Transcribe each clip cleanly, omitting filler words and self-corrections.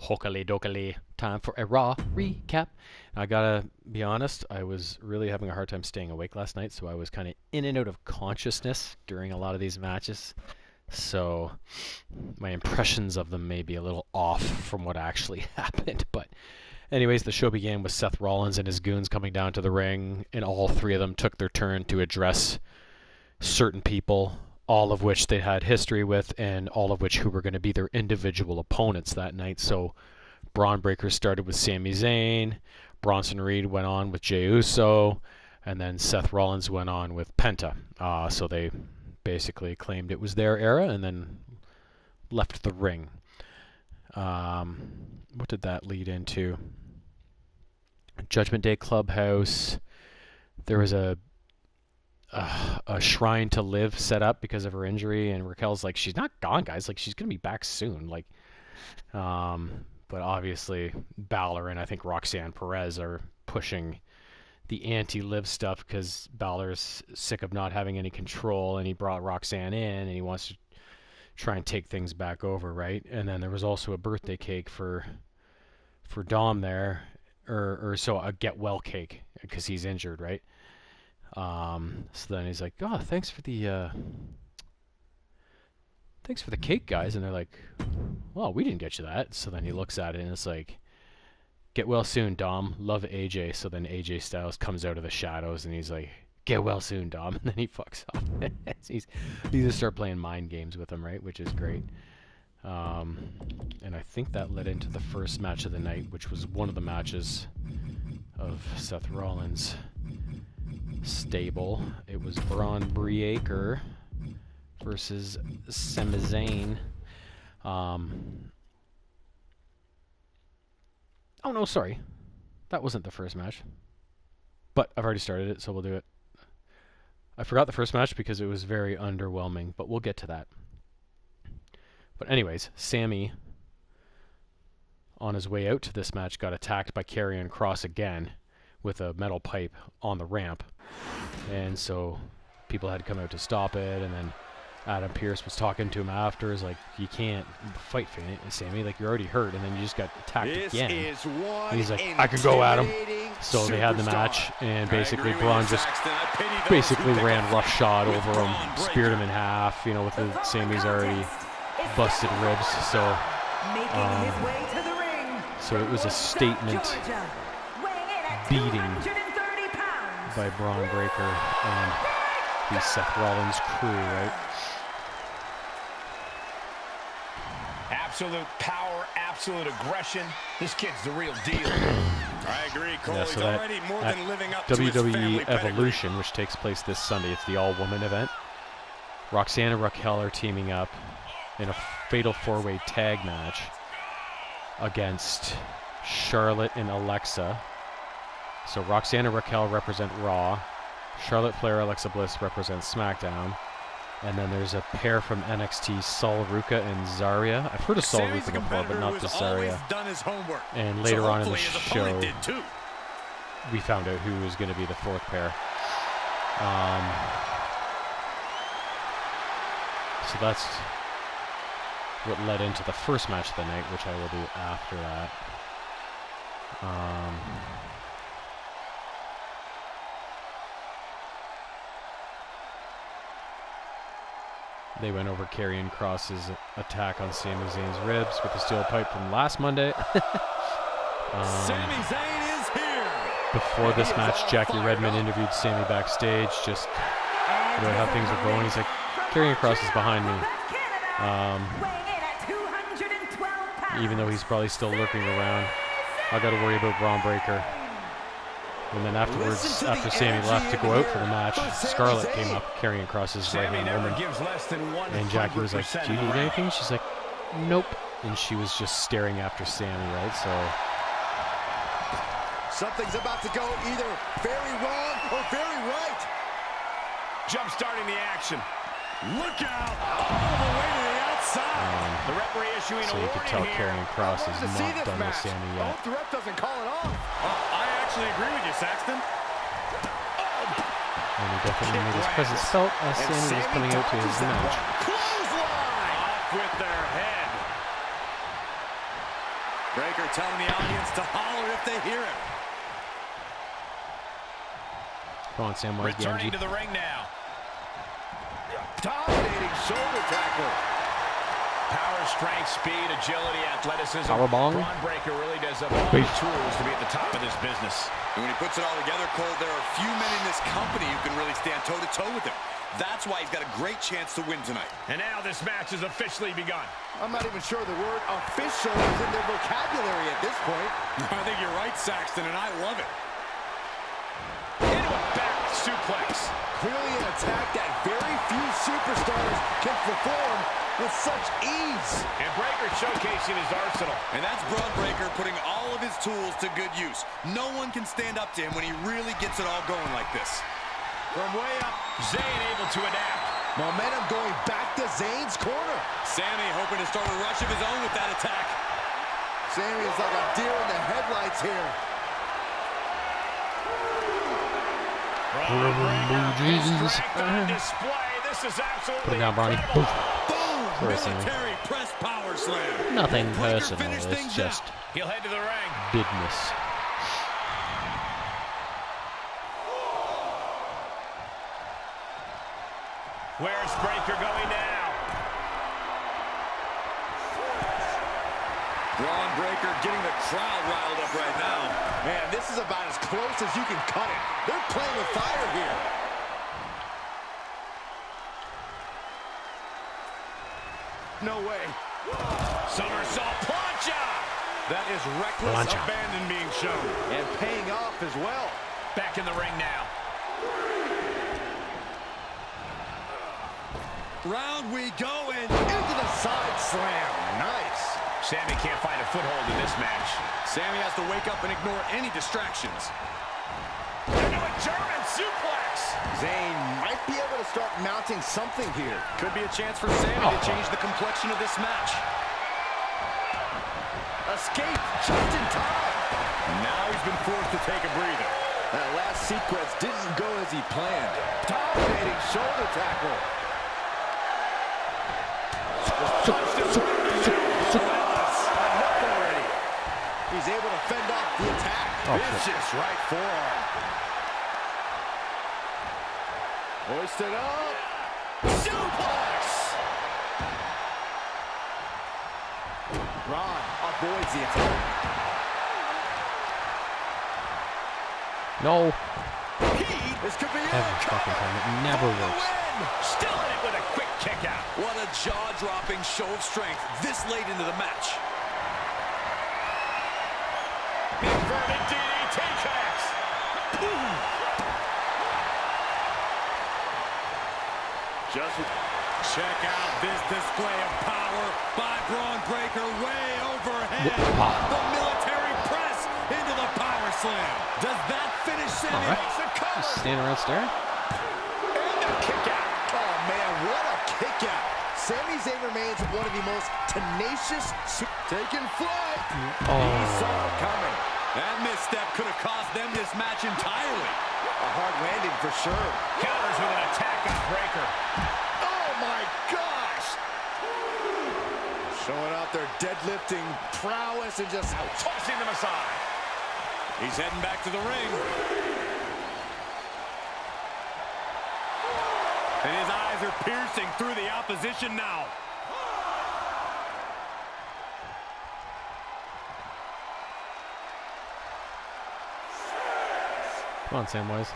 Hokali dokali, time for a Raw recap. I gotta be honest, I was really having a hard time staying awake last night, so I was kind of in and out of consciousness during a lot of these matches. So my impressions of them may be a little off from what actually happened. But anyways, the show began with Seth Rollins and his goons coming down to the ring, and all three of them took their turn to address certain people, all of which they had history with, and all of which who were going to be their individual opponents that night. So Braun Breaker started with Sami Zayn, Bronson Reed went on with Jey Uso, and then Seth Rollins went on with Penta. So they basically claimed it was their era and then left the ring. What did that lead into? Judgment Day Clubhouse. There was a shrine to Liv set up because of her injury, and Raquel's like, she's not gone, guys. Like, she's gonna be back soon. Like, but obviously Balor and I think Roxanne Perez are pushing the anti-Liv stuff because Balor's sick of not having any control, and he brought Roxanne in, and he wants to try and take things back over, right? And then there was also a birthday cake for Dom there, or so a get well cake because he's injured, right? So then he's like, "Oh, thanks for the cake, guys." And they're like, "Well, we didn't get you that." So then he looks at it and it's like, "Get well soon, Dom. Love AJ." So then AJ Styles comes out of the shadows and he's like, "Get well soon, Dom." And then he fucks off. He just start playing mind games with him, right? Which is great. And I think that led into the first match of the night, which was one of the matches of Seth Rollins' stable. It was Braun Breaker versus Sami Zayn. Oh no, sorry. That wasn't the first match. But I've already started it, so we'll do it. I forgot the first match because it was very underwhelming, but we'll get to that. But anyways, Sami, on his way out to this match, got attacked by Karrion Kross again with a metal pipe on the ramp. And so people had to come out to stop it, and then Adam Pearce was talking to him after. He's like, "You can't fight, Sami. Like, you're already hurt, and then you just got attacked again." And he's like, "I could go at him." So they had the match, and basically Braun just basically ran roughshod over him, speared him in half, with Sami's already busted ribs. So it was a statement beating by Braun Breaker and the Seth Rollins crew, right? Absolute power, absolute aggression. This kid's the real deal. I agree, Cole. Yeah, so He's already more than living up to his WWE family Evolution, pedigree. which takes place this Sunday, it's the all-woman event. Roxanne and Raquel are teaming up in a fatal four-way tag match against Charlotte and Alexa. So Roxanne and Raquel represent Raw. Charlotte Flair, Alexa Bliss represent SmackDown. And then there's a pair from NXT, Sol Ruca and Zarya. I've heard of Sol Ruca before, but not the Zarya. And later on in the show, we found out who was going to be the fourth pair. So that's what led into the first match of the night, which I will do after that. They went over Karrion Kross's attack on Sami Zayn's ribs with the steel pipe from last Monday. Sami Zayn is here. Before this match, Jackie Redmond interviewed Sami backstage, just about how things were going. He's like, Karrion Kross is behind me. Even though he's probably still lurking around, I got to worry about Braun Breaker. And then afterwards, after Sami left to go out for the match, Scarlett came up, Karrion Kross's right-hand woman. And Jackie was like, "Do you need anything?" She's like, "Nope." And she was just staring after Sami, right? So something's about to go either very wrong or very right. Jump starting the action. Look out! All the way to the outside. The referee issuing so you could tell Karrion Kross is not done with Sami yet. I hope the ref doesn't call it off. I actually agree with you, Saxton. And he definitely made his presence felt as Sami was coming out to his match. Clothesline! Off with their head. Breaker telling the audience to holler if they hear him. Come on, Samwise Returning Gamgee. to the ring now. Dominating shoulder tackle. Power, strength, speed, agility, athleticism. Power bong. Braun Breaker really does have all the tools to be at the top of this business. And when he puts it all together, Cole, there are few men in this company who can really stand toe-to-toe with him. That's why he's got a great chance to win tonight. And now this match has officially begun. I'm not even sure the word official is in their vocabulary at this point. I think you're right, Saxton, and I love it. Into a back suplex. Clearly an attack that very few superstars can perform with such ease. And Breaker showcasing his arsenal. And that's Braun Breaker putting all of his tools to good use. No one can stand up to him when he really gets it all going like this. From way up, Zayn able to adapt. Momentum going back to Zayn's corner. Sammy hoping to start a rush of his own with that attack. Sammy is like a deer in the headlights here. Jesus. On display. This is absolutely Put it down, Bronny. incredible. Boom! Personal. Military press power slam. Nothing Breaker personal. finished It's things just out. He'll head to the ring. business. Where's Breaker going now? Braun Breaker getting the crowd riled up right now. Man, this is about as close as you can cut it. They're playing with fire here. No way. Somersault plancha. That is reckless Plancha. abandon being shown. And paying off as well. Back in the ring now. Round we go and into the side slam. Nice. Sammy can't find a foothold in this match. Sammy has to wake up and ignore any distractions. Into a German suplex. Zayn might be able to start mounting something here. Could be a chance for Sammy to change the complexion of this match. Escape just in time. Now he's been forced to take a breather. That last sequence didn't go as he planned. Dominating shoulder tackle. Enough already. He's able to fend off the attack. Vicious right forearm. Hoisted up. Suplex. Braun avoids the attack. No. This could be Every fucking time. It never works. Still in it with a quick kick out. What a jaw-dropping show of strength this late into the match. Inverted DDT connects. Just check out this display of power by Braun Breaker way overhead. The military press into the power slam. Does that finish Sammy? All right. Makes the cover. Just standing around staring. And a kick out. Oh, man, what a kick out. Sami Zayn remains one of the most tenacious. Taking flight. Oh. He saw it coming. That misstep could have cost them this match entirely. A hard landing for sure. Counters with an attack on Breaker. Oh, my gosh. Showing out their deadlifting prowess and just Tossing them aside. he's heading back to the ring. And his eyes are piercing through the opposition now. Come on, Samwise.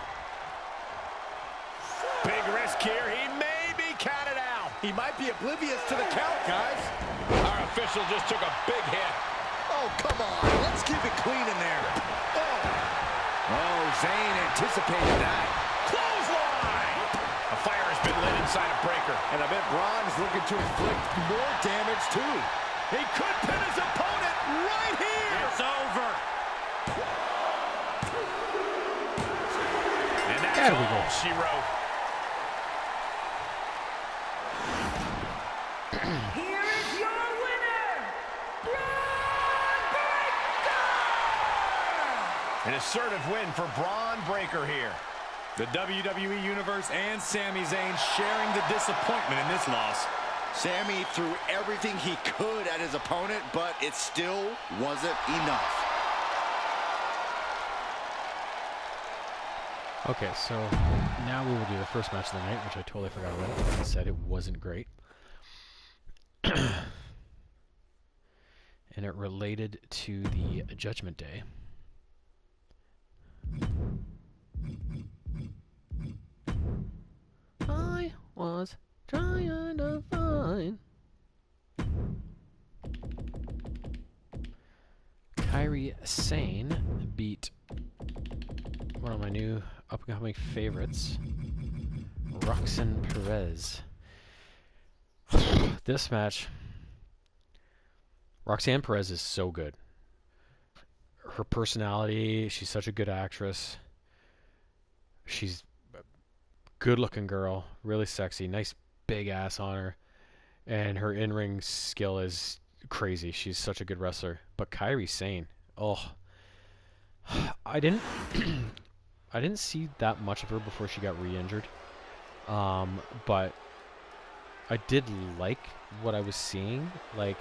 Big risk here. He may be counted out. He might be oblivious to the count, guys. Our official just took a big hit. Oh, come on. Let's keep it clean in there. Oh, Zayn anticipated that. Clothesline. A fire has been lit inside a Breaker. And I bet Braun is looking to inflict more damage, too. He could pin his opponent right here. It's over. And that's There we all go. she wrote. Here is your winner, Braun Breaker! An assertive win for Braun Breaker here. The WWE Universe and Sami Zayn sharing the disappointment in this loss. Sammy threw everything he could at his opponent, but it still wasn't enough. Okay, so now we will do the first match of the night, which I totally forgot about. Like I said, it wasn't great. And it related to the Judgment Day. I was trying to find Kairi Sane beat one of my new up-and-coming favorites, Roxanne Perez. This match, Roxanne Perez is so good. Her personality, she's such a good actress. She's a good-looking girl, really sexy, nice big ass on her, and her in-ring skill is crazy. She's such a good wrestler. But Kairi Sane, oh, I didn't see that much of her before she got re-injured, but I did like what I was seeing. Like,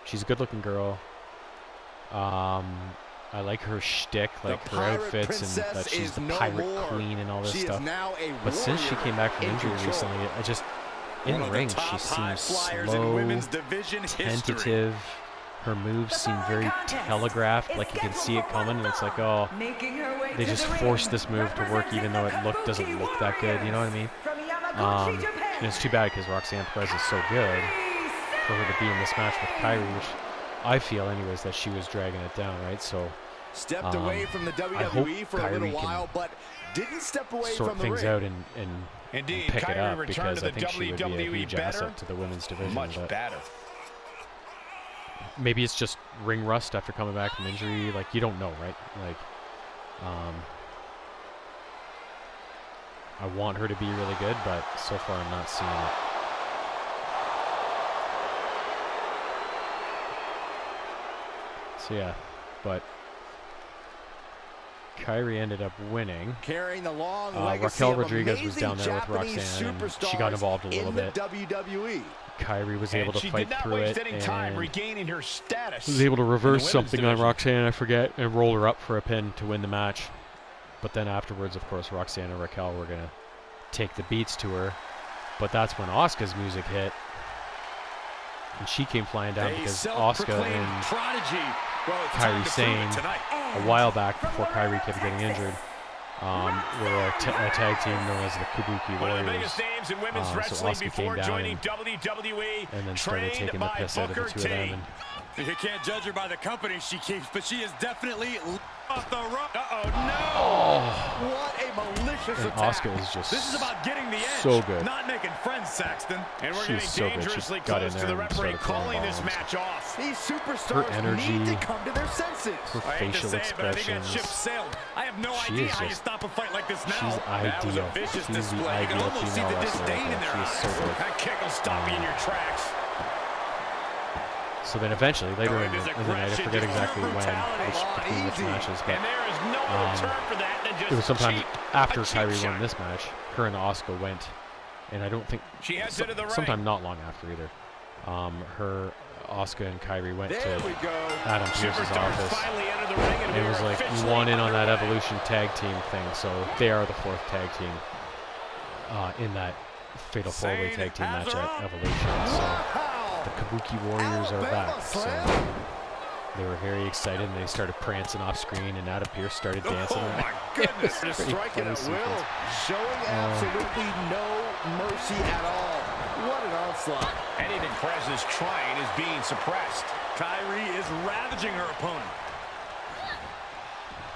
she's a good-looking girl. I like her shtick, like her outfits, and that she's the pirate queen and all this stuff. But since she came back from injury recently, I just, in the ring, she seems slow, tentative. Her moves seem very telegraphed, like you can see it coming, and it's like, oh, they just forced this move to work even though it doesn't look that good, you know what I mean? And it's too bad because Roxanne Perez is so good for her to be in this match with Kairi, which I feel anyways that she was dragging it down, right? So stepped away from the WWE for a little while, but didn't step away sort from the things ring. out and pick it up, because I think she would be a huge asset to the women's division. Much better. Maybe it's just ring rust after coming back from injury. Like, you don't know, right? Like, I want her to be really good, but so far I'm not seeing it. So yeah, but Kairi ended up winning. Carrying the long Raquel Rodriguez was down there with Roxanne, and she got involved a little bit. WWE. Kairi was able to fight through it, and regaining her status. was able to reverse something division on Roxanne, I forget, and roll her up for a pin to win the match. But then afterwards, of course, Roxanne and Raquel were going to take the beats to her. But that's when Asuka's music hit. And she came flying down because Asuka and Kairi Sane, a while back before Kairi kept getting injured, were a tag team known as the Kabuki Warriors. So Asuka came down and then started taking the piss out of the two of them. And you can't judge her by the company she keeps, but she is definitely off the road. What a malicious attack. Asuka is just this is about getting the edge, so good. not making friends, Saxton. And we're She's so good. She got in there to the and referee started throwing calling this bombs. match off. These superstars Her energy, need to come to their senses. her facial expressions. I have no She idea is how you just, stop a fight like this now. she's That was a ideal. vicious She's the display. You can ideal almost see female the wrestler. disdain in their She is so eyes. good. That kick will stop you in your tracks. So then eventually, later in the night, I forget exactly when, between which matches, but And there is no other term for that than just it was sometime cheap. after A cheap Kairi shot. won this match. Her and Asuka went, and I don't think, She heads into the ring. sometime not long after either, Asuka and Kairi went There to we go. Adam Pearce's Superstars office. finally enter the ring, and It we was are like, you officially want in on that underway. Evolution tag team thing, so they are the fourth tag team in that Fatal 4-Way tag team match at Evolution. So the Kabuki Warriors are back. So they were very excited, and they started prancing off screen, and Adam Pearce started dancing. Oh my goodness, Pretty striking funny at will, sequence. showing absolutely no mercy at all. What an onslaught. Anything Perez is trying is being suppressed. Kairi is ravaging her opponent.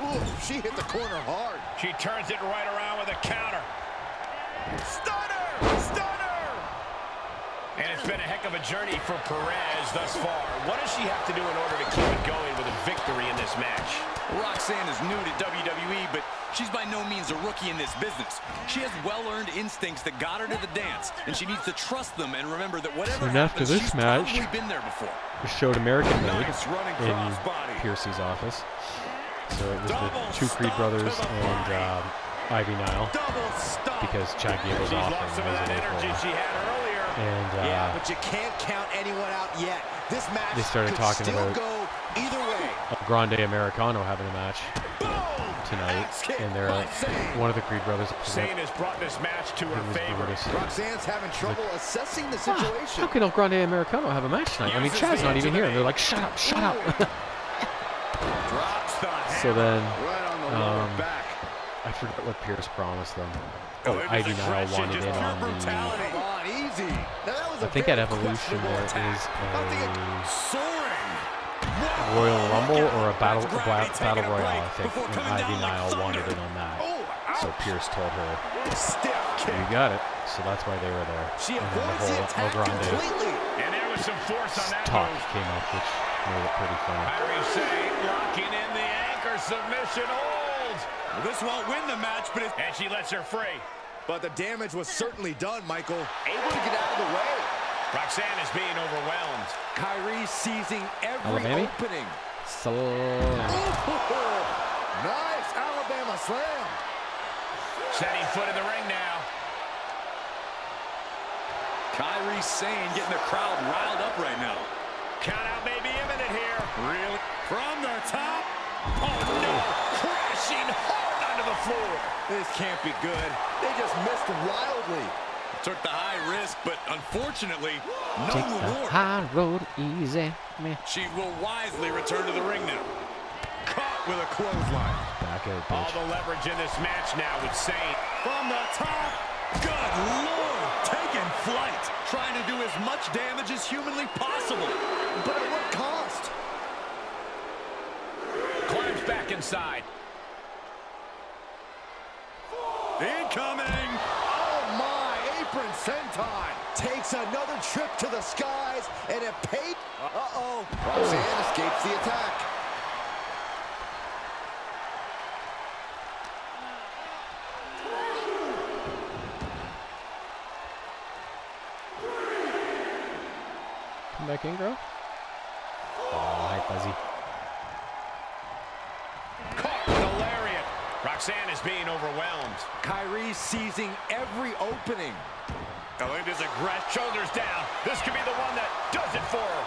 Ooh, she hit the corner hard. She turns it right around with a counter. Stunner! Stunner! And it's been a heck of a journey for Perez thus far. What does she have to do in order to keep it going with a victory in this match? Roxanne is new to WWE, but she's by no means a rookie in this business. She has well-earned instincts that got her to the dance, and she needs to trust them and remember that whatever And after happens, this she's match, probably been there before. It showed American Made Nice running in crossbody. Piercy's office. So it was the two Creed brothers and Ivy Nile, Double stop. because Chad Gable's She's off lost and some of was that away energy for she had earlier. And yeah, but you can't count anyone out yet. This match they started could talking still about go either way. El Grande Americano having a match tonight, and they're one of the Creed brothers. Zayn has brought this match to her favor. Roxanne's having trouble assessing the situation. How can El Grande Americano have a match tonight? I mean, Chad's not even here. And they're like, shut up, shut up. Drops the So then, right on the lower back. I forgot what Pierce promised them. Oh, Ivy Nile wanted in on the... Easy. I think at Evolution there is a Royal Rumble or a Battle Royale, I think. And Ivy Nile wanted in on that. So Pierce told her, you got it. So that's why they were there. And then the whole El Grande And there was some force on that talk move. came up, which made it pretty funny. Kairi Sane locking in the anchor submission hold. Well, this won't win the match, but and she lets her free. But the damage was certainly done, Michael. Able to get out of the way. Roxanne is being overwhelmed. Kairi seizing every Alabama? opening. So... Nice Alabama slam. Setting foot in the ring now. Kairi Sane getting the crowd riled up right now. Count out may be imminent here. Really? From the top. Oh no! Crashing hard onto the floor. This can't be good. They just missed wildly. Took the high risk, but unfortunately, no Take the reward. high road easy, man. She will wisely return to the ring now. Caught with a clothesline. Back out, All bitch. the leverage in this match now with Sane. From the top. Good Lord. Taking flight. Trying to do as much damage as humanly possible. But at what cost? Climbs back inside. Incoming. Oh my, apron senton. Takes another trip to the skies and it paid. Uh-oh. Roxanne escapes the attack. Come back in, girl. Oh, hi, Fuzzy. Caught with a lariat. Roxanne is being overwhelmed. Kairi seizing every opening. Alinda's aggressive. Shoulders down. This could be the one that does it for her.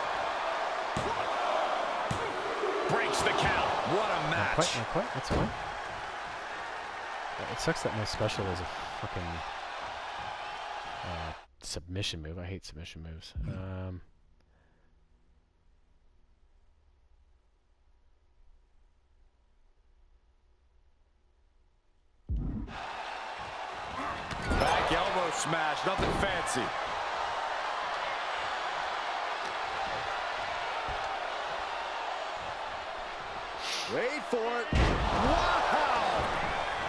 Breaks the count. What a Not match. quite. That's fine. It sucks that my special is a fucking submission move. I hate submission moves. Back elbow smash, nothing fancy. Wait for it. Wow!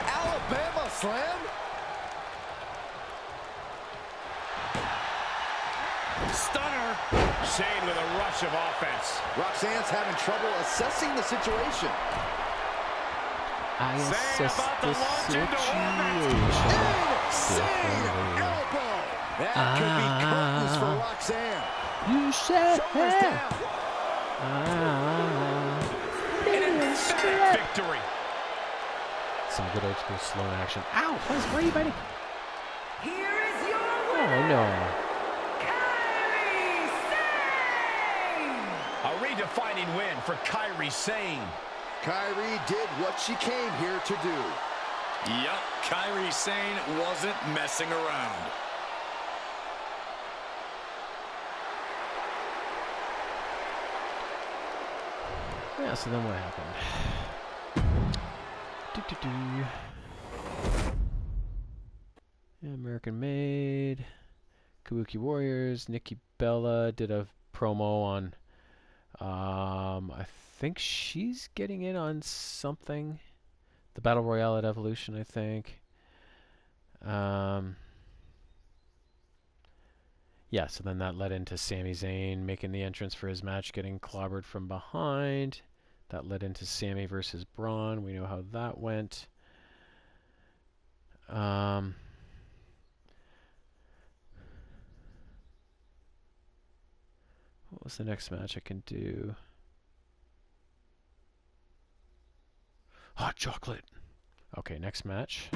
Alabama slam. Stunner. Sane with a rush of offense. Roxanne's having trouble assessing the situation. I Say assess about the the launch into situation Insane differently. elbow. That could be curtains for Roxanne. You said Shoulders down. Emphatic victory. Some good old school slow action. Ow! Why are you biting? Here is your Oh winner, no. Kairi Sane! A redefining win for Kairi Sane. Kairi did what she came here to do. Yup, Kairi Sane wasn't messing around. Yeah, so then what happened? Yeah, American Made, Kabuki Warriors, Nikki Bella did a promo on, I think she's getting in on something. The Battle Royale at Evolution, I think. Yeah, so then that led into Sami Zayn making the entrance for his match, getting clobbered from behind. That led into Sami versus Braun. We know how that went. What was the next match I can do? Hot chocolate. Okay, next match.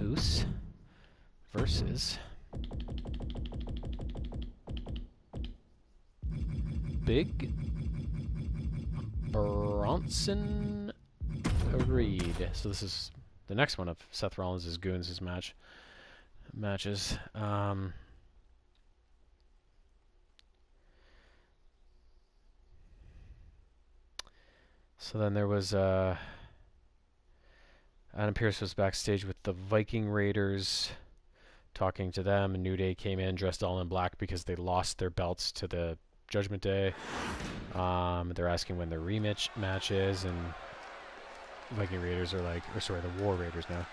Uso versus Big Bronson Reed. So this is the next one of Seth Rollins' Goons' matches. So then there was Adam Pearce was backstage with the Viking Raiders, talking to them, and New Day came in dressed all in black because they lost their belts to the Judgment Day. They're asking when their rematch match is, and Viking Raiders are like, or sorry, the War Raiders now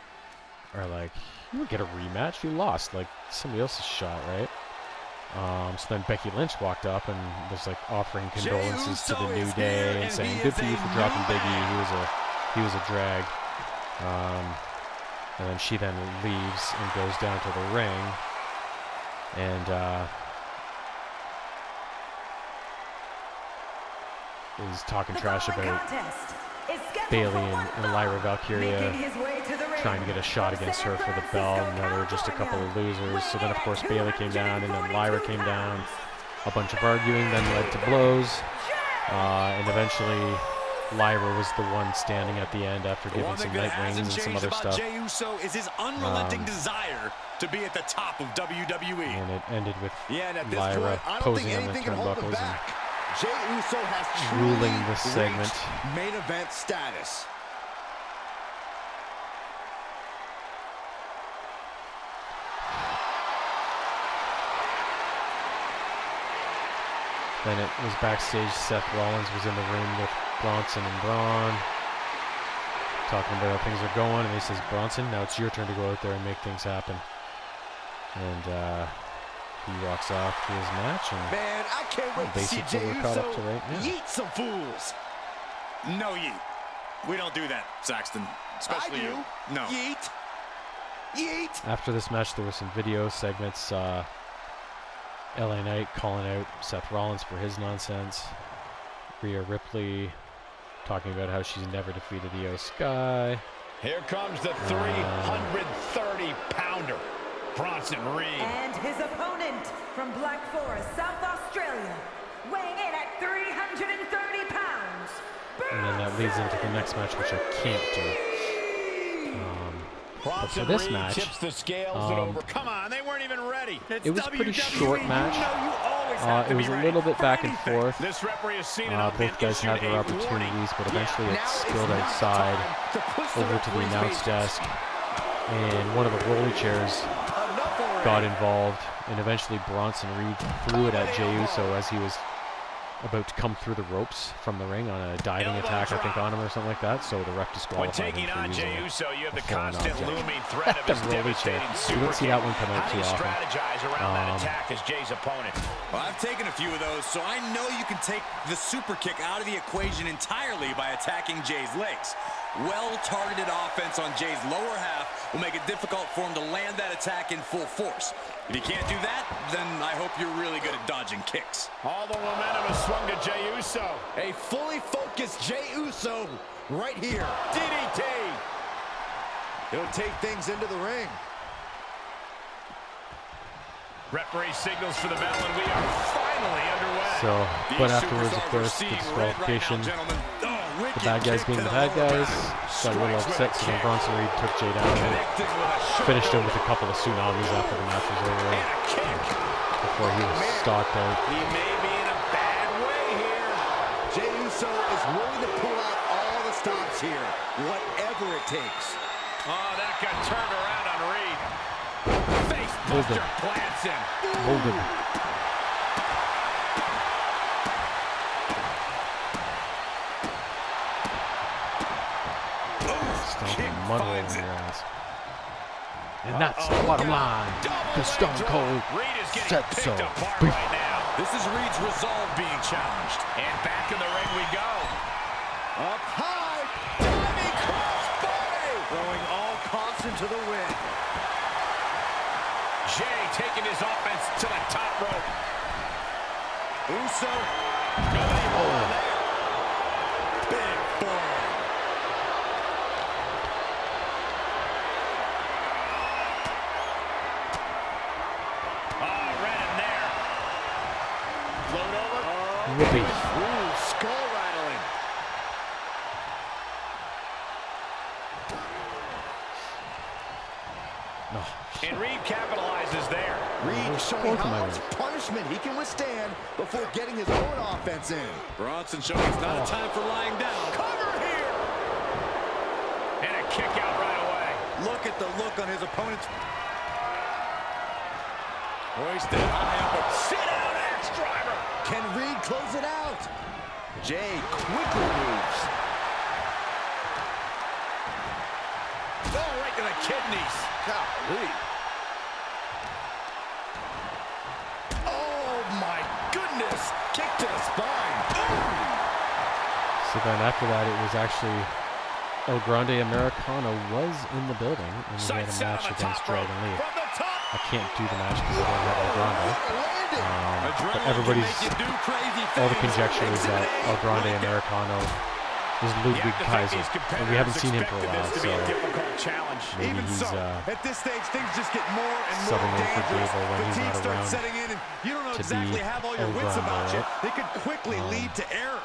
are like, you don't get a rematch, you lost, like somebody else's shot, right? So then Becky Lynch walked up and was like offering condolences to the New Day and saying, "Good for you for dropping Biggie. He was a drag." And then she then leaves and goes down to the ring, and is talking trash about Bayley and Lyra Valkyria trying to get a shot against her for the belt, and now they're just a couple of losers. So then, of course, Bayley came down, and then Lyra came down. A bunch of arguing then led to blows, and eventually Lyra was the one standing at the end after giving some night rings and some other stuff. Jey Uso is his unrelenting desire to be at the top of WWE. And it ended with and Lyra posing on the turnbuckles and Jey Uso has ruling this segment. Main event status. Then it was backstage. Seth Rollins was in the room with Bronson and Braun, talking about how things are going, and he says, "Bronson, now it's your turn to go out there and make things happen." And he walks off to his match, and Man, I can't wait to see basically Jey we're caught up Uso to right now. yeet some fools. No yeet. We don't do that, Saxton. Especially I do. you. No. Yeet. Yeet. After this match, there were some video segments. LA Knight calling out Seth Rollins for his nonsense. Rhea Ripley talking about how she's never defeated Io Sky. Here comes the 330-pounder, Bronson Reed. And his opponent from Black Forest, South Australia, weighing in at 330 pounds. And then that leads into the next match, which I can't do. But for this match, tips the scales and over. Come on, they weren't even ready. it was a pretty short match. It was a little bit back and forth. This referee has seen Both guys had their opportunities, but eventually it spilled outside over to the announce desk, and one of the rolly chairs got involved, and eventually Bronson Reed threw it at Jey Uso as he was about to come through the ropes from the ring on a diving attack, I think, on him or something like that. So the ref When disqualified taking him for on using Jey Uso, you have the foreign constant object. looming threat of The his rolly chair. devastating You super don't see kick. that one come out How do too you often. strategize around that attack as Jay's opponent? Well, I've taken a few of those, so I know you can take the super kick out of the equation entirely by attacking Jay's legs. Well-targeted offense on Jay's lower half will make it difficult for him to land that attack in full force. If you can't do that, then I hope you're really good at dodging kicks. All the momentum has swung to Jey Uso. A fully focused Jey Uso right here. DDT. He'll take things into the ring. Referee signals for the bell, and we are finally underway. So, but afterwards, of course, the disqualification. The bad guys being the bad guys got a little upset, so then Bronson Reed took Jay down and finished him with a couple of tsunamis after the match was over, before he was stalked out. He may be in a bad way here. Jey Uso is willing to pull out all the stops here, whatever it takes. Oh, that got turned around on Reed. Face buster plants him. Hold him. Mud rolling your ass. And that's the bottom line. The Stone Cold said so. Right now. This is Reed's resolve being challenged. And back in the ring we go. Up high, diving crossbody, throwing all caution to the wind. Jay taking his offense to the top rope. Uso, Nobody big forearm. Whoopee. Ooh, skull rattling. Oh, And Reed capitalizes there. Reed showing how much punishment he can withstand before getting his own offense in. Bronson showing it's not a time for lying down. Cover here. And a kick out right away. Look at the look on his opponent's. Hoisted high up. Sit down, axe driver. Can Reed close it out? Jay quickly moves. Oh, right to the kidneys. Golly. Oh, my goodness. Kick to the spine. So then after that, it was actually El Grande Americano was in the building, and he had a match against Dragon Lee. I can't do the match because I don't have El Grande. But everybody's, all the conjecture is that El Grande Americano is Ludwig Kaiser, and we haven't seen him for a while, so maybe he's at this stage, things just get more and more subbing in for dangerous. Gable when he's Fatigue not starts around setting in, and you don't know to exactly be have all your El wits Grande, about you. right? They could quickly lead to error.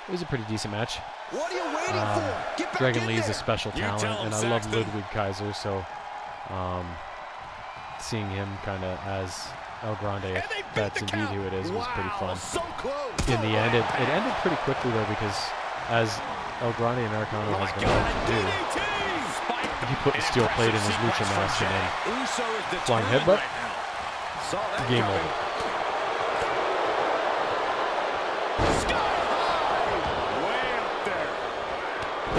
It was a pretty decent match. What are you waiting for? Get back Dragon in Lee is there. a special talent, and I love Ludwig Kaiser, so seeing him kind of as El Grande, if that's indeed who it is, was pretty fun. So close. In the end, it ended pretty quickly, though, because as El Grande Americano has been known to do, he put the steel plate in his lucha mask and then flying headbutt, game over. Way up there.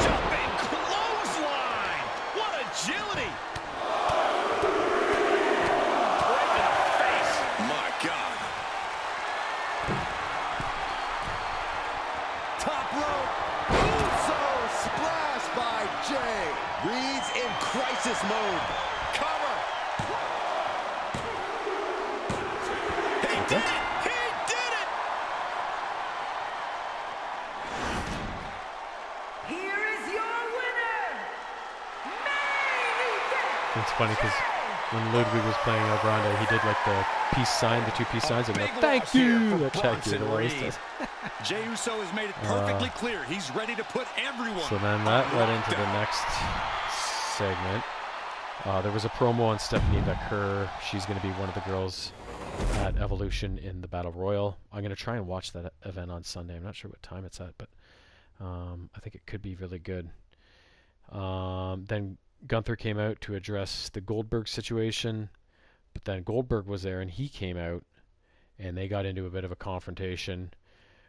Jumping clothesline. What agility. Right to the face. My God. Top rope. Uso splash by Jay. Reed's in crisis mode. Cover. He did it. He did it. Here is your winner, main event. It's funny because when Ludwig was playing El Grande, he did like the peace sign, the two peace signs, and the thank you that Jack did always does. Jey Uso has made it perfectly clear. He's ready to put everyone. So then that led into the next segment. There was a promo on Stephanie Becker. She's going to be one of the girls at Evolution in the Battle Royal. I'm going to try and watch that event on Sunday. I'm not sure what time it's at, but I think it could be really good. Then Gunther came out to address the Goldberg situation, but then Goldberg was there and he came out and they got into a bit of a confrontation.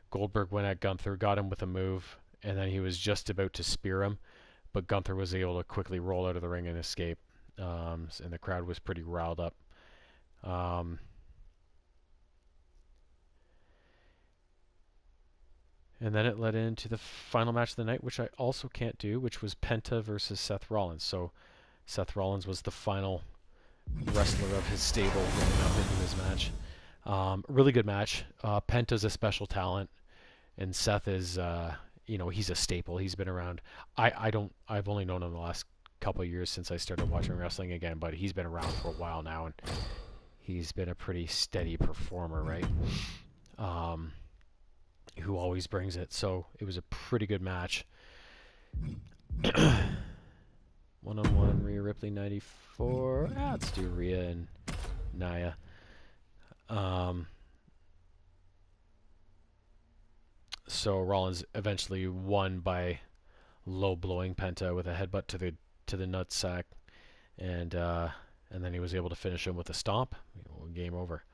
Goldberg went at Gunther, got him with a move, and then he was just about to spear him, but Gunther was able to quickly roll out of the ring and escape, and the crowd was pretty riled up. And then it led into the final match of the night, which I also can't do, which was Penta versus Seth Rollins. So Seth Rollins was the final wrestler of his stable going up into this match. Really good match. Penta's a special talent, and Seth is, he's a staple. He's been around. I've only known him the last couple of years since I started watching wrestling again, but he's been around for a while now, and he's been a pretty steady performer, right? Who always brings it. So it was a pretty good match. One-on-one, Rhea Ripley, 94. Let's do Rhea and Nia. So Rollins eventually won by low blowing Penta with a headbutt to the nutsack, and then he was able to finish him with a stomp. Game over.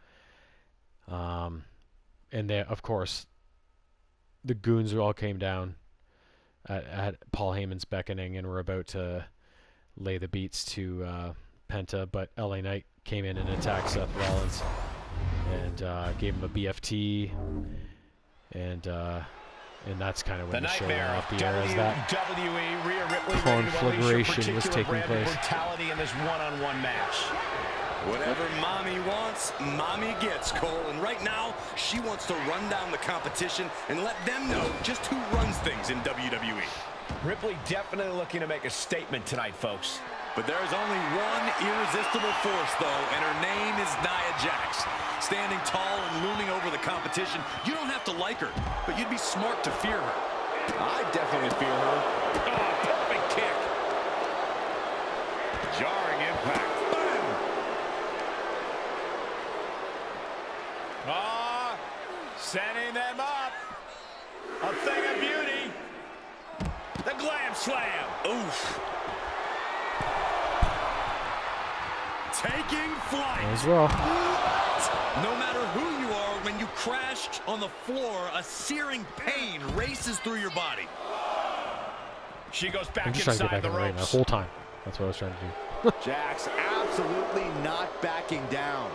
And then, of course, the goons all came down at Paul Heyman's beckoning and were about to lay the beats to Penta, but LA Knight came in and attacked Seth Rollins and gave him a BFT, and that's kind of when the show went off the air, as that WWE, Rhea Ripley conflagration was taking place. Brutality in this one-on-one match. Whatever mommy wants, mommy gets, Cole. And right now, she wants to run down the competition and let them know just who runs things in WWE. Ripley definitely looking to make a statement tonight, folks. But there is only one irresistible force, though, and her name is Nia Jax. Standing tall and looming over the competition, you don't have to like her, but you'd be smart to fear her. I definitely fear her. Oh, perfect kick. Jarring impact. Boom. Ah, setting them up. A thing of beauty. The glam slam. Oof. Taking flight. As well. No matter who you are, when you crash on the floor, a searing pain races through your body. She goes I'm back just trying to get inside back in the the ring the ropes. whole time. That's what I was trying to do. Jax absolutely not backing down.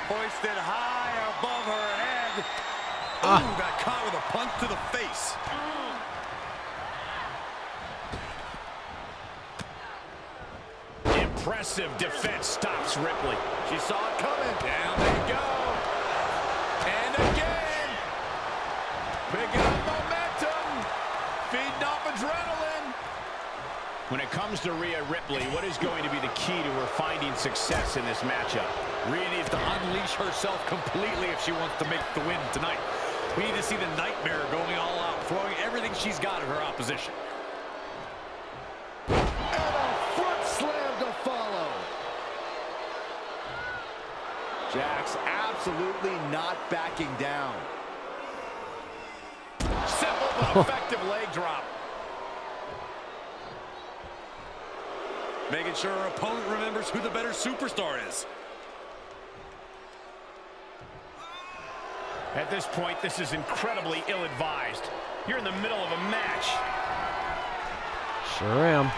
Hoisted high above her head. Ooh, got caught with a punch to the face. Impressive defense stops Ripley. She saw it coming. Down they go. And again. Picking up momentum. Feeding off adrenaline. When it comes to Rhea Ripley, what is going to be the key to her finding success in this matchup? Rhea needs to unleash herself completely if she wants to make the win tonight. We need to see the nightmare going all out, throwing everything she's got at her opposition. And a front slam to follow. Jax absolutely not backing down. Simple but effective leg drop. Making sure her opponent remembers who the better superstar is. At this point, this is incredibly ill-advised. You're in the middle of a match. Sure am.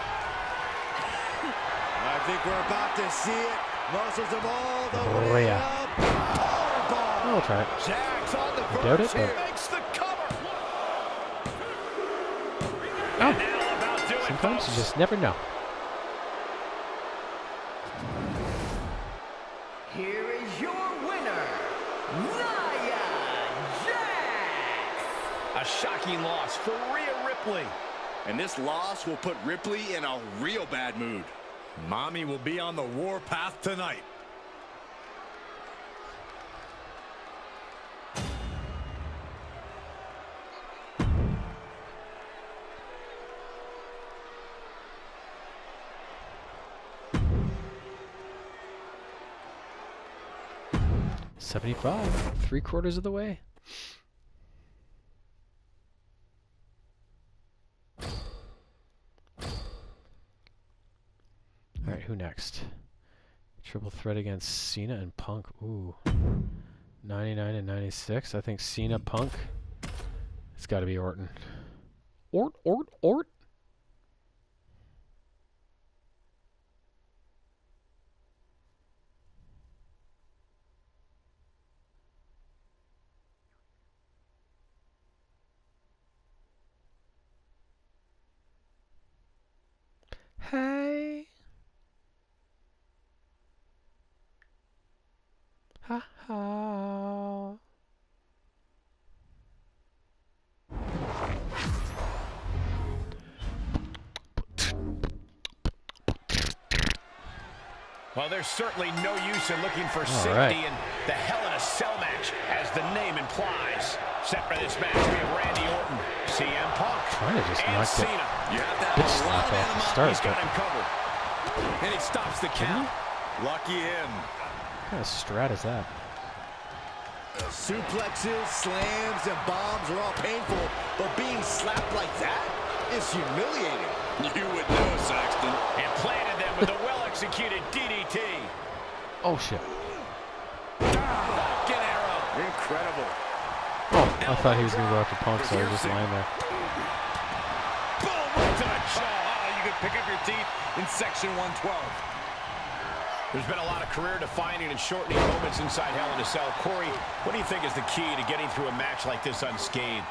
I think we're about to see it. Muscles them all the way Rhea. up. Powerbomb. I'll try it. Jax on the Doubt verge it, here. but- Makes the cover. Oh, And that'll about do it, sometimes you folks. just never know. Here is your winner, Nia Jax. A shocking loss for Rhea Ripley. And this loss will put Ripley in a real bad mood. Mommy will be on the warpath tonight. $75, 3/4 of the way. All right, who next? Triple threat against Cena and Punk. Ooh, 99 and 96. I think Cena, Punk. It's got to be Orton. Ort. Hey. Ha ha. Well, there's certainly no use in looking for safety right. in the Hell in a Cell match, as the name implies. Set for this match, we have Randy Orton, CM Punk, Trying to just and not get Cena. You have to bitch have a lot slapped of off the animosity. start, He's got but him covered. And he stops the count. Lucky him. what kind of strat is that? Suplexes, slams, and bombs are all painful, but being slapped like that is humiliating. You would know, Saxton. And planted them with a well-executed DDT. Oh shit. Falcon arrow. Incredible. Oh, I thought he was gonna go after Punk, so I was just lying there. Boom, right to the jaw. Oh, you can pick up your teeth in section 112. There's been a lot of career-defining and shortening moments inside Hell in a Cell. Corey, what do you think is the key to getting through a match like this unscathed?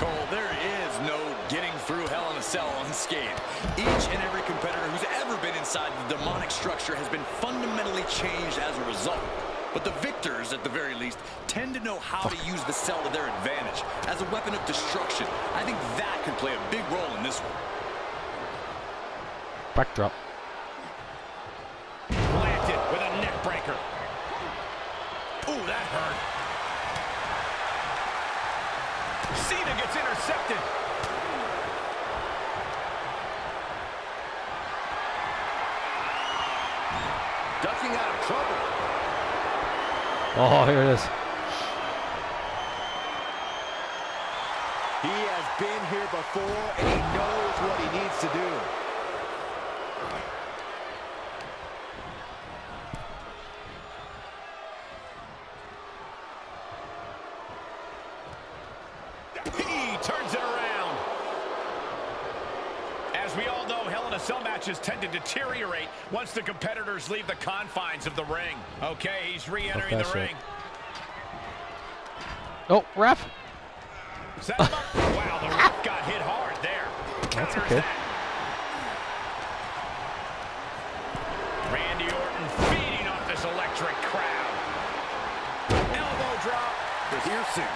Cole, there is no getting through Hell in a Cell unscathed. Each and every competitor who's ever been inside side, the demonic structure has been fundamentally changed as a result. But the victors, at the very least, tend to know how to use the cell to their advantage as a weapon of destruction. I think that could play a big role in this one. Backdrop. Planted with a neck breaker. Ooh, that hurt. Cena gets intercepted. Ducking out of trouble. Oh, here it is. He has been here before, and he knows what he needs to do. He turns it around. As we all know, Hell in a Cell matches tend to deteriorate once the competitors leave the confines of the ring. Okay, he's re-entering the ring. Oh, ref. Set him up. Wow, the ref got hit hard there. That's Counters okay. that. Randy Orton feeding off this electric crowd. Elbow drop. The Pearson.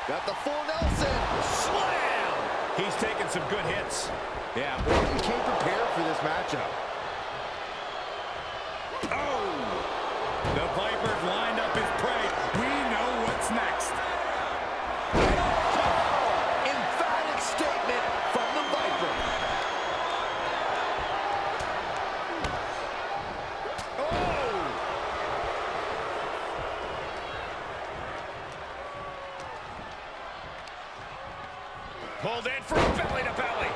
Got the full Nelson. Slam! He's taking some good hits. Yeah, Orton came prepared for this matchup. Oh! The Viper's lined up his prey. We know what's next. Emphatic statement from the Viper. Oh! Pulled in for belly to belly.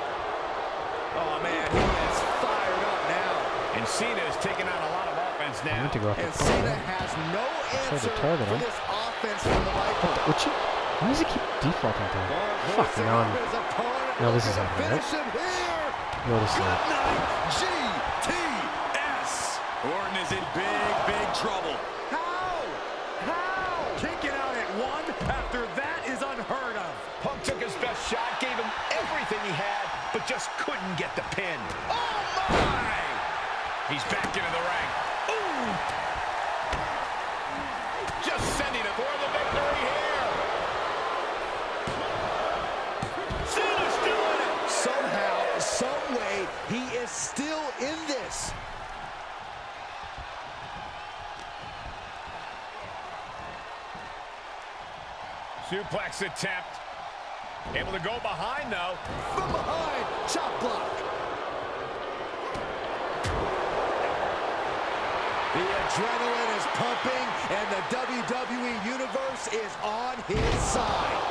Oh, man, he is fired up now. And Cena is taking on a lot of offense I now. meant to go off the And corner. Cena has no answer target for him. this offense from the Viper. Why does he keep defaulting to it? Fuck, now No, this is happening, right? No, this is not. GTS. Orton is in big, big trouble. How? Kicking out at one after that is unheard of. Punk took his best shot, gave him everything he had, but just couldn't get the pin. Oh, my! He's back into the ring. Ooh! Just sending it for the victory here. Cena's doing it. Somehow, some way, he is still in this. Suplex attempt. Able to go behind, though. From behind, chop block. The adrenaline is pumping, and the WWE Universe is on his side.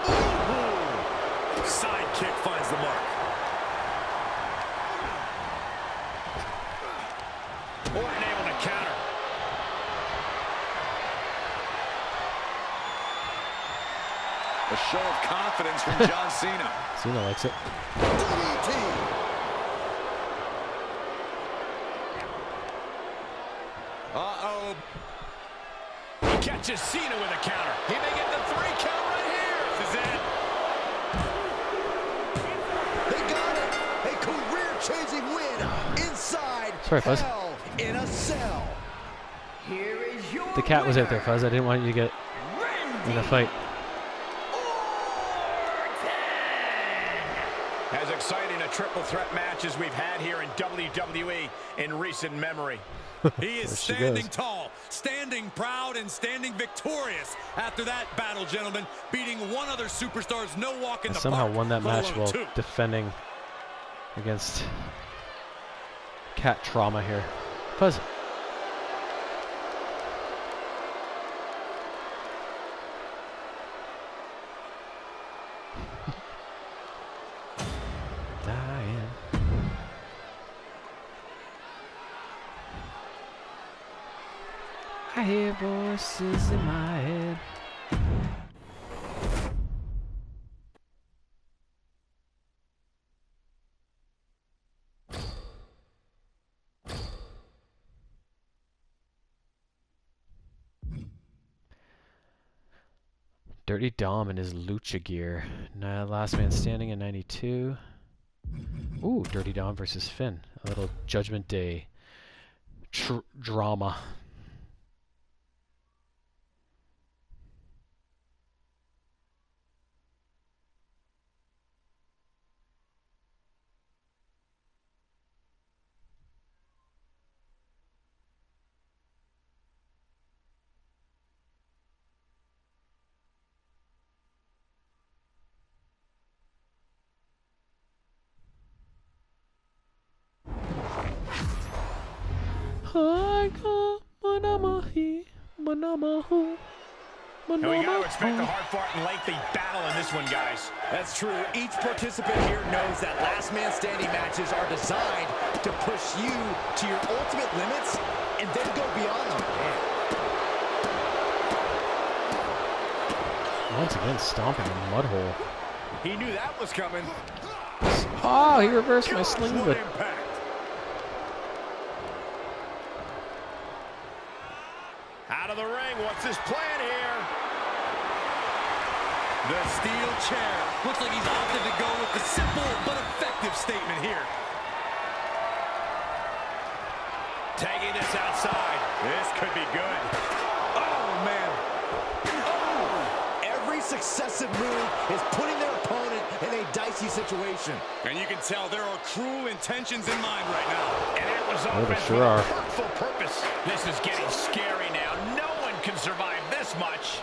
Ooh. Side kick finds the mark. Orton able to counter. A show of confidence from John Cena. Cena likes it. DDT. Uh-oh. He catches Cena with a counter. He may get the 3 count right here. This is it. They got it. A career-changing win inside Sorry, Fuzz. Hell in a Cell. Here is your The cat was out there, winner, Fuzz. I didn't want you to get in a fight. As exciting a triple threat match as we've had here in WWE in recent memory. He is There she standing goes. tall, standing proud, and standing victorious after that battle, gentlemen, beating one other superstar's no walk in I the somehow park, won that let match alone while two. defending against cat trauma here. Fuzz. Dying. I hear voices in my head. Dirty Dom in his lucha gear. Last man standing in 92. Ooh, Dirty Dom versus Finn. A little Judgment Day drama. And we got to expect a hard-fought and lengthy battle in this one, guys. That's true. Each participant here knows that last man standing matches are designed to push you to your ultimate limits and then go beyond them. Once again, stomping a mud hole. He knew that was coming. Oh, he reversed my sling whip. Out of the ring, what's his plan here? The steel chair. Looks like he's opted to go with the simple but effective statement here. Taking this outside. This could be good. Oh, man. Oh. Every successive move is putting their opponent in a dicey situation. And you can tell there are cruel intentions in mind right now. And it was Oh, they offense sure with are. hurtful purpose. This is getting scary now. No one can survive this much.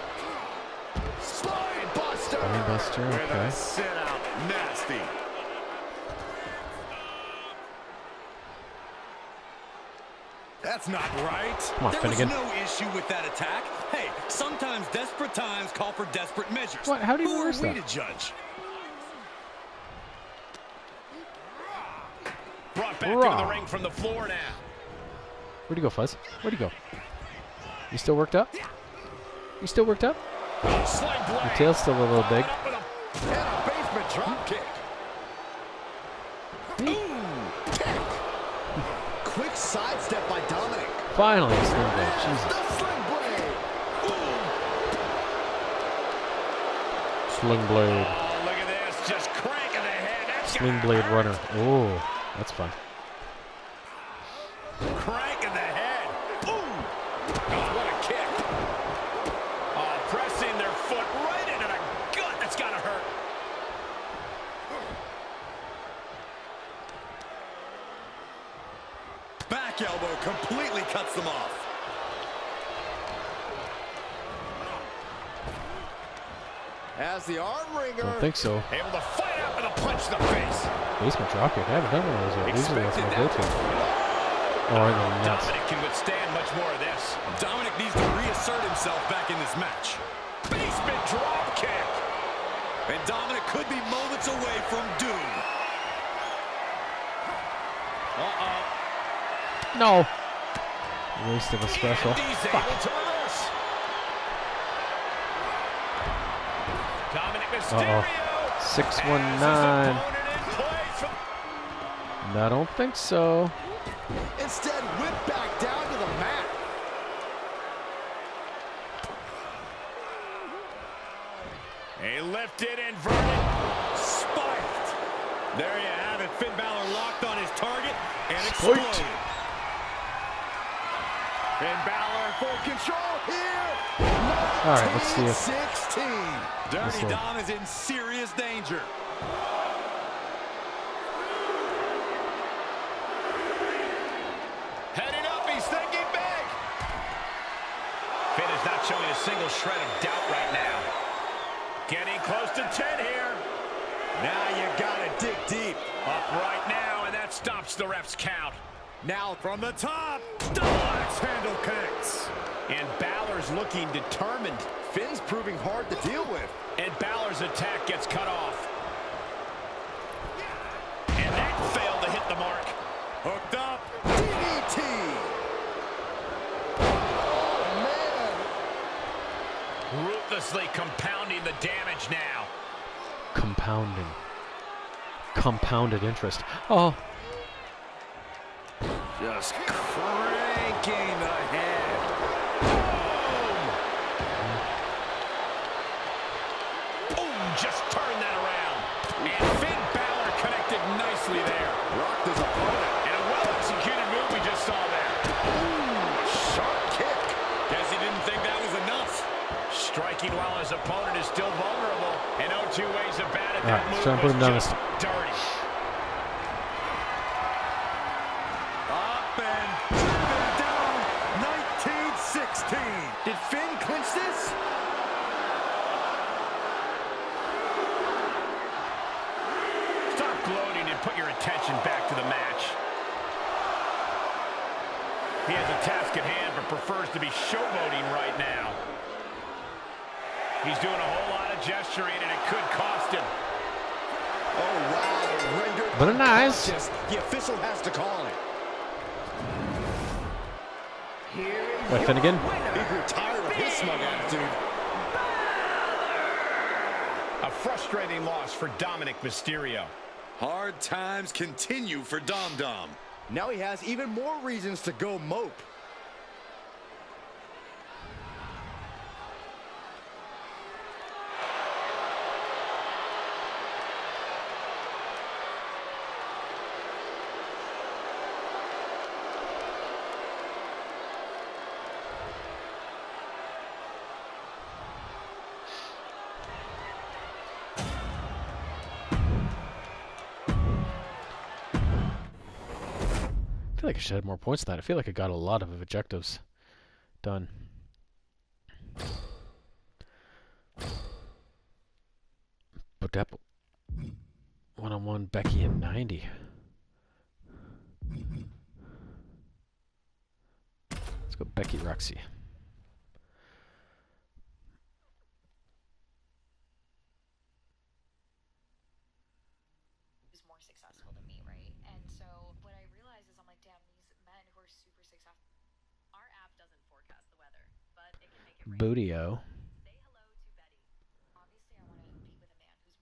Spine buster. Spine buster, With okay. a sit out. Nasty. That's not right. Come on, There Finnegan. was no issue with that attack. Hey, sometimes desperate times call for desperate measures. What? How do you Who are reverse we that? to judge? Brought back Raw. into the ring from the floor now. Where'd he go, Fuzz? Where'd he go? You still worked up? You still worked up? Sling blade. Your tail's still a little big. Up with a And a basement drop kick. Quick sidestep by Dominic. Finally, sling blade. Jesus. The sling blade. Sling blade. Oh, look at this. Just cranking the head. That's Sling gonna blade hurt. runner. Oh, that's fun. Cranking the head. Ooh. Oh, what a kick. Oh, pressing their foot right into the gut. That's got to hurt. Back elbow completely cuts them off. As the arm ringer. Don't think so. Able to fight out with a punch to the face. Basement dropkick. I haven't done one of those yet. Usually that's my go-to. Oh, I know nuts. Dominic can withstand much more of this. Dominic needs to reassert himself back in this match. Basement drop kick. And Dominic could be moments away from doom. No. Waste of a special. And he's able to reverse. Dominic Mysterio. 619. Has his opponent in place. I don't think so. Instead, whipped back down to the mat. A lifted inverted. Spiked. There you have it. Finn Balor locked on his target and Spiked. exploded. Finn Balor in full control here. All right, let's see if 16. Dirty This one. Dom is in serious danger. Heading up, he's thinking big. Finn is not showing a single shred of doubt right now. Getting close to 10 here. Now you gotta dig deep. Up right now, and that stops the ref's count. Now from the top, double axe handle connects. And Balor's looking determined. Finn's proving hard to deal with. And Balor's attack gets cut off. And that failed to hit the mark. Hooked up, DDT. Oh, man. Ruthlessly compounding the damage now. compounding. Compounded interest. Oh. Just cranking the head. Boom! Just turn that around. And Finn Balor connected nicely nicely there. Rocked his opponent. And a well-executed move we just saw there. Ooh, sharp kick. Guess he didn't think that was enough. Striking while his opponent is still vulnerable. And no two ways about it. That Alright, move try and put was him down just dirty. Up and driven down. 1916. Did Finn clinch this? Stop gloating and put your attention back to the match. He has a task at hand, but prefers to be showboating right now. He's doing a whole lot of gesturing, and it could cost him. Oh, wow. Rendered But nice. unconscious. The official has to call it. Wait, Finnegan? He grew tired of his smug attitude. A frustrating loss for Dominic Mysterio. Hard times continue for Dom Dom. Now he has even more reasons to go mope. I feel like I should have more points than that. I feel like I got a lot of objectives done. But that one-on-one Becky at 90. Let's go Becky Roxy. More successful than me, right? And so what I realized is I'm like, damn, these men who are super successful, our app doesn't forecast the weather, but it can make it rain. Bootio. Say hello to Betty. Obviously, I want to be with a man who's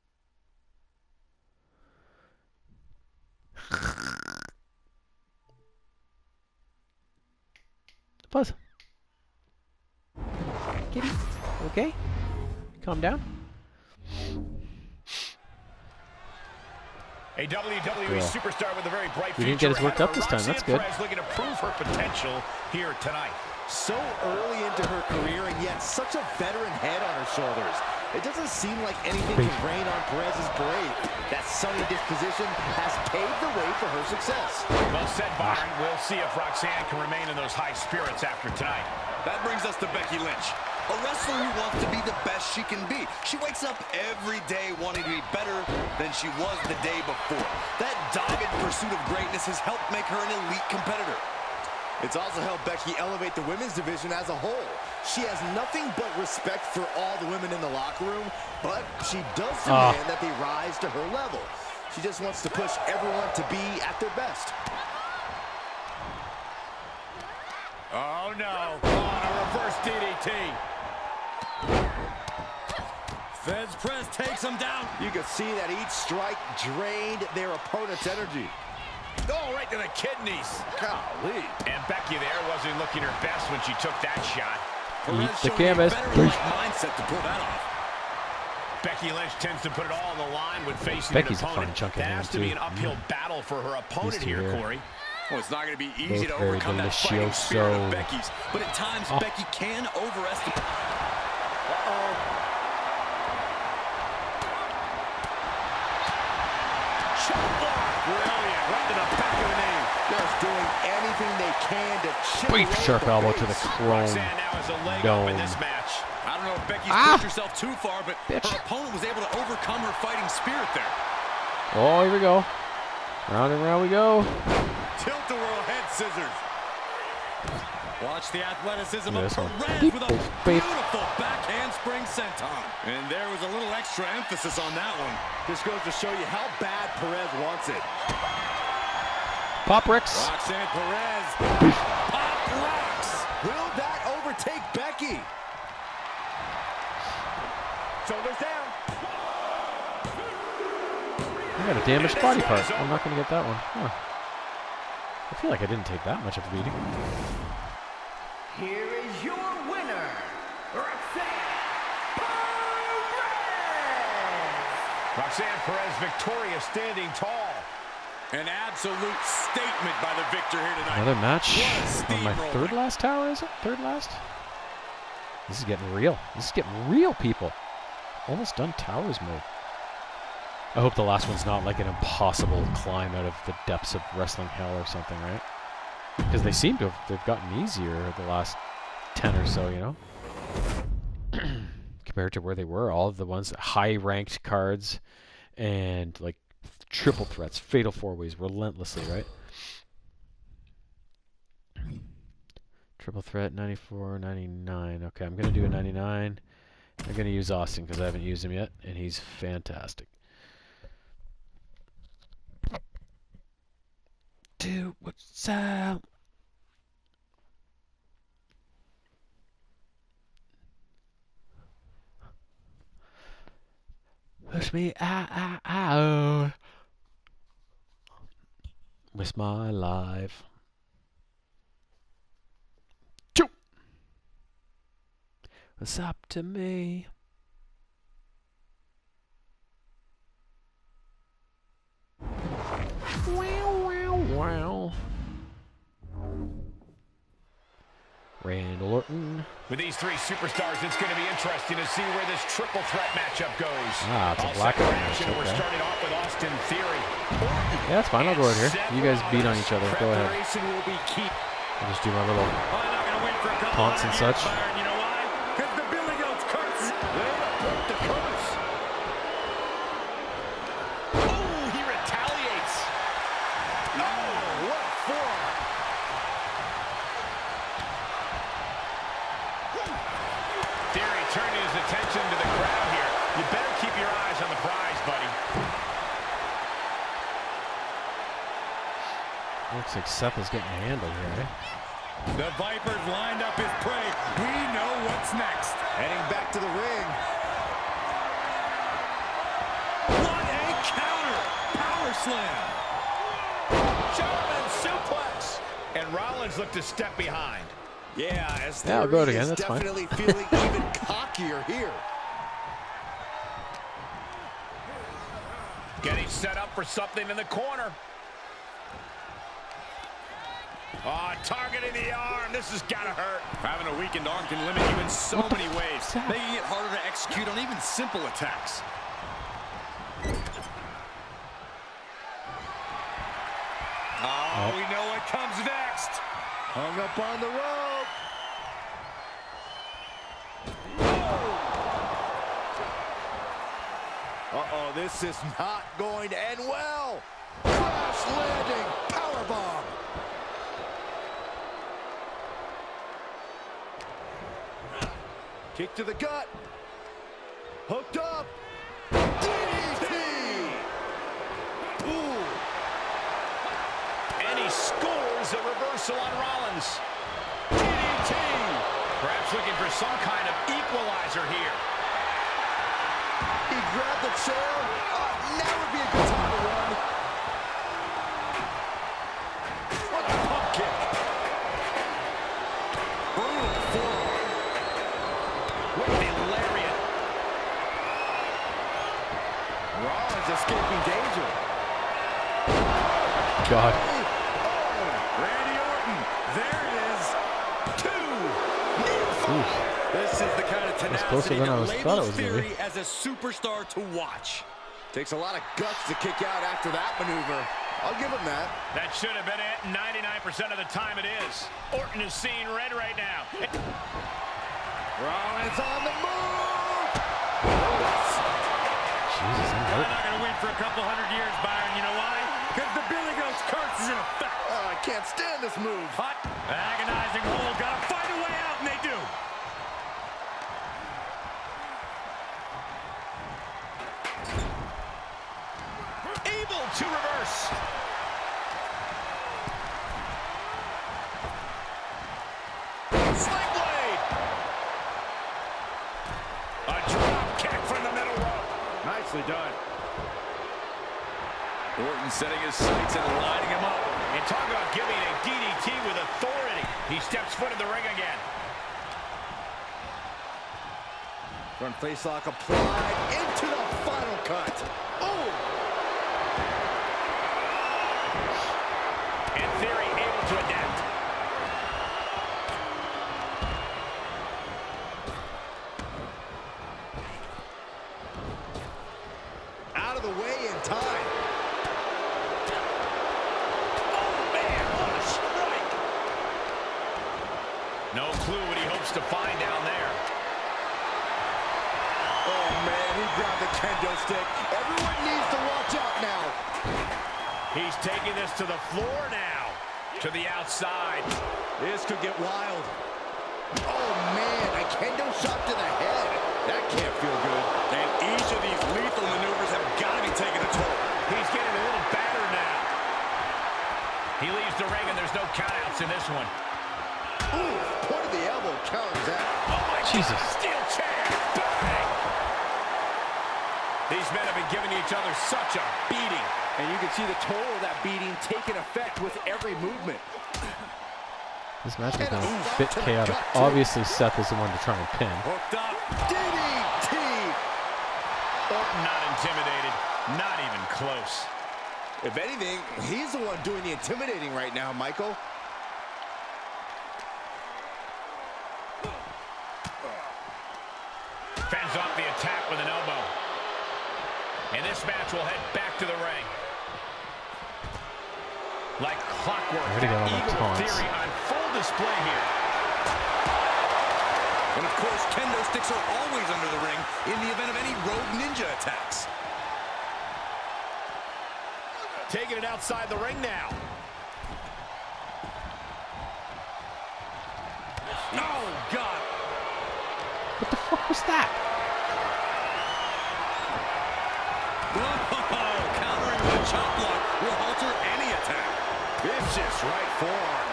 Buzz. Kitty. Okay? Calm down. A WWE superstar with a very bright future. We didn't get as worked up this time. That's good. Roxanne Perez looking to prove her potential here tonight. So early into her career, and yet such a veteran head on her shoulders. It doesn't seem like anything can rain on Perez's parade. That sunny disposition has paved the way for her success. Well said, Byron. We'll see if Roxanne can remain in those high spirits after tonight. That brings us to Becky Lynch, a wrestler who wants to be the best she can be. She wakes up every day wanting to be better than she was the day before. That dogged pursuit of greatness has helped make her an elite competitor. It's also helped Becky elevate the women's division as a whole. She has nothing but respect for all the women in the locker room, but she does demand that they rise to her level. She just wants to push everyone to be at their best. Oh, no. On a reverse DDT. Fez press takes him down. You can see that each strike drained their opponent's energy. Oh, right to the kidneys. Golly. And Becky there wasn't looking her best when she took that shot. Eat the canvas. Mindset to pull that off. Becky Lynch tends to put it all on the line when facing Becky's an a opponent. fine chunk of That ham, has to be too. an uphill battle for her opponent here, Corey. Well, it's not going to be easy Both to very overcome that fighting spirit delicioso. of Becky's, but at times Becky can overestimate. Brilliant. Right to the back of the knee. Just doing anything they can to chip Brief away sharp at the elbow to the base. chrome Roxanne now has a leg up dome. in this match. I don't know if Becky's pushed herself too far, but Bitch. her opponent was able to overcome her fighting spirit there. Oh, here we go. Round and round we go. Tilt-a-whirl head scissors. Watch the athleticism This of one. Perez with a Beep. beautiful backhand spring senton. And there was a little extra emphasis on that one. This goes to show you how bad Perez wants it. Pop Ricks. Roxanne Perez. Pop rocks. Will that overtake Becky? Shoulders down. I got a damaged body part. I'm not going to get that one. Huh. I feel like I didn't take that much of a beating. Here is your winner, Roxanne Perez. Roxanne Perez victorious, standing tall. An absolute statement by the victor here tonight. Another match What a on my steamroller. third last tower, is it? Third last? This is getting real. This is getting real, people. Almost done towers mode. I hope the last one's not like an impossible climb out of the depths of wrestling hell or something, right? Because they seem to have they've gotten easier the last 10 or so, you know? Compared to where they were. All of the ones, high-ranked cards and like triple threats, fatal four-ways, relentlessly, right? Triple threat, 94, 99. Okay, I'm going to do a 99. I'm going to use Austin because I haven't used him yet, and he's fantastic. Dude, what's up? Push me out. With my life. Choo! What's up to me? Wow, wow, wow. Randall Orton. With these three superstars, it's going to be interesting to see where this triple threat matchup goes. Ah, it's a All blackout set for match, action, and we're okay. starting off with Austin Theory. Yeah, that's fine. I'll go out here. You guys beat on each other. Go ahead. Preparation will be key. I'll just do my little Oh, not gonna win for a couple taunts and hundred such. years, Byron. You know why? Because the Billy Goat's curse. Way to put the curse. Oh, he retaliates. Oh, what a forearm. Theory turning his attention to the crowd here. You better keep your eyes on the prize, buddy. Looks like Seth is getting handled here, eh? The Vipers lined up his prey. We know what's next. Heading back to the ring. What a counter. Power slam. German suplex. And Rollins looked to step behind. Yeah, as Yeah, I'll go out Theory again. is That's fine. definitely feeling even cockier here. Getting set up for something in the corner. Oh, targeting the arm. This has got to hurt. Having a weakened arm can limit you in so many ways, that? making it harder to execute on even simple attacks. Oh, we know what comes next. Hung up on the rope. Uh-oh, this is not going to end well. Crash landing powerbomb. Kick to the gut. Hooked up. DDT. Ooh. And he scores a reversal on Rollins. DDT. Perhaps looking for some kind of equalizer here. He grabbed the chair. Now would be a good time to run. What a pump kick. Brutal forearm. With the lariat. Rollins escaping danger. God. Randy Orton, there it is. Oof. This is the kind of That's closer tenacity than I that thought it labels was gonna be. Theory as a superstar to watch. Takes a lot of guts to kick out after that maneuver. I'll give him that. That should have been it. 99% of the time it is. Orton is seeing red right now. Rollins on the move. Jesus, I'm They're hurt. not going to win for a couple hundred years, Byron. You know why? Because the Billy Goat's curse is in effect. Oh, I can't stand this move. Hot, agonizing hold. Got to find a way out, and they do. Able to reverse. Sling blade. A drop kick from the middle rope. Nicely done. Orton setting his sights and lining him up. And talk about giving a DDT with authority. He steps foot in the ring again. Front face lock applied into the final cut. Oh! of the way in time. Oh, man, what a strike. No clue what he hopes to find down there. Oh, man, he grabbed the kendo stick. Everyone needs to watch out now. He's taking this to the floor now. To the outside. This could get wild. Oh, man, a kendo shot to the head. That can't feel good. And each of these lethal maneuvers have got to be taking a toll. He's getting a little battered now. He leaves the ring and there's no countouts in this one. Ooh, point of the elbow counters that. Oh my Jesus. God, steel chair. Bang! These men have been giving each other such a beating. And you can see the toll of that beating taking effect with every movement. This match has been a bit chaotic. Obviously, Seth is the one to try and pin. Hooked up. DDT. Orton not intimidated. Not even close. If anything, he's the one doing the intimidating right now, Michael. Fends off the attack with an elbow. And this match will head back to the ring. Like clockwork, Way to go, that my Eagle taunts. Theory on full display here. And of course, kendo sticks are always under the ring in the event of any rogue ninja attacks. Taking it outside the ring now. Oh, God. What the fuck was that? Whoa, countering with a chop block will alter any attack. Vicious right forearm.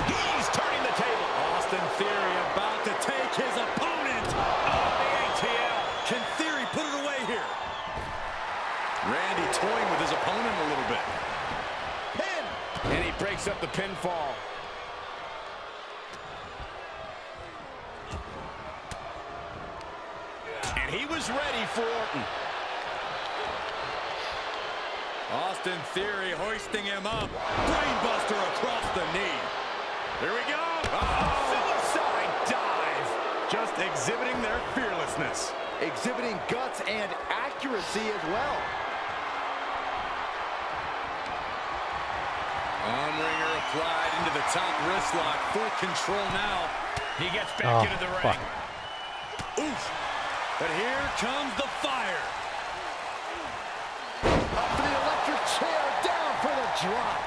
He's turning the table. Austin Theory about to take his opponent. Oh, the ATL. Can Theory put it away here? Randy toying with his opponent a little bit. Pin. And he breaks up the pinfall. And he was ready for Orton. Austin Theory hoisting him up. Brainbuster across the knee. Here we go. Suicide dive. Just exhibiting their fearlessness. Exhibiting guts and accuracy as well. Arm wringer applied into the top wrist lock. Full control now. He gets back into the ring. Fuck. Oof. But here comes the fire. Up for the electric chair, down for the drop.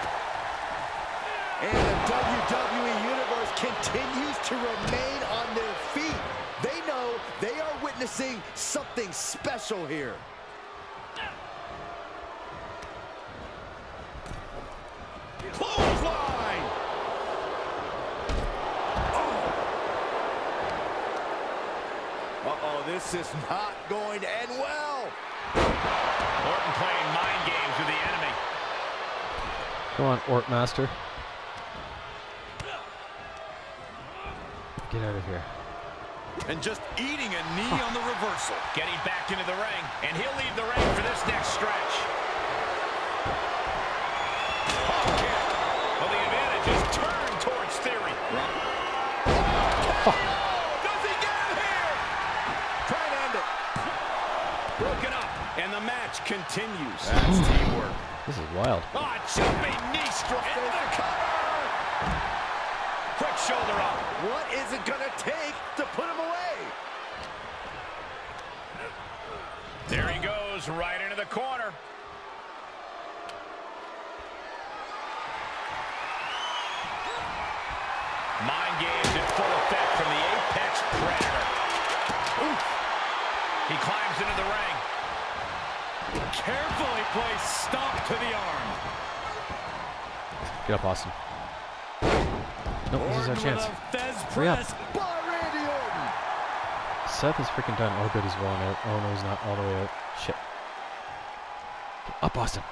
And the WWE Universe continues to remain on their feet. They know they are witnessing something special here. Clothesline! Uh-oh, this is not going to end well. Orton playing mind games with the enemy. Come on, Ort Master. Get out of here. And just eating a knee on the reversal. Getting back into the ring. And he'll leave the ring for this next stretch. Okay. Well, the advantage is turned towards Theory. Does he get him here? Try and end it. Broken up. And the match continues. That's teamwork. This is wild. Oh, jumping knee strike. Into the cover. Quick shoulder up. What is it going to take to put him away? There he goes, right into the corner. Mind games in full effect from the Apex Predator. Oof. He climbs into the ring. Carefully placed stomp to the arm. Get up, Austin. Nope, this is our chance. Hurry up. By Randy Orton. Seth is freaking done. Oh, good, he's rolling out. Oh, no, he's not all the way out. Shit. Get up, Austin.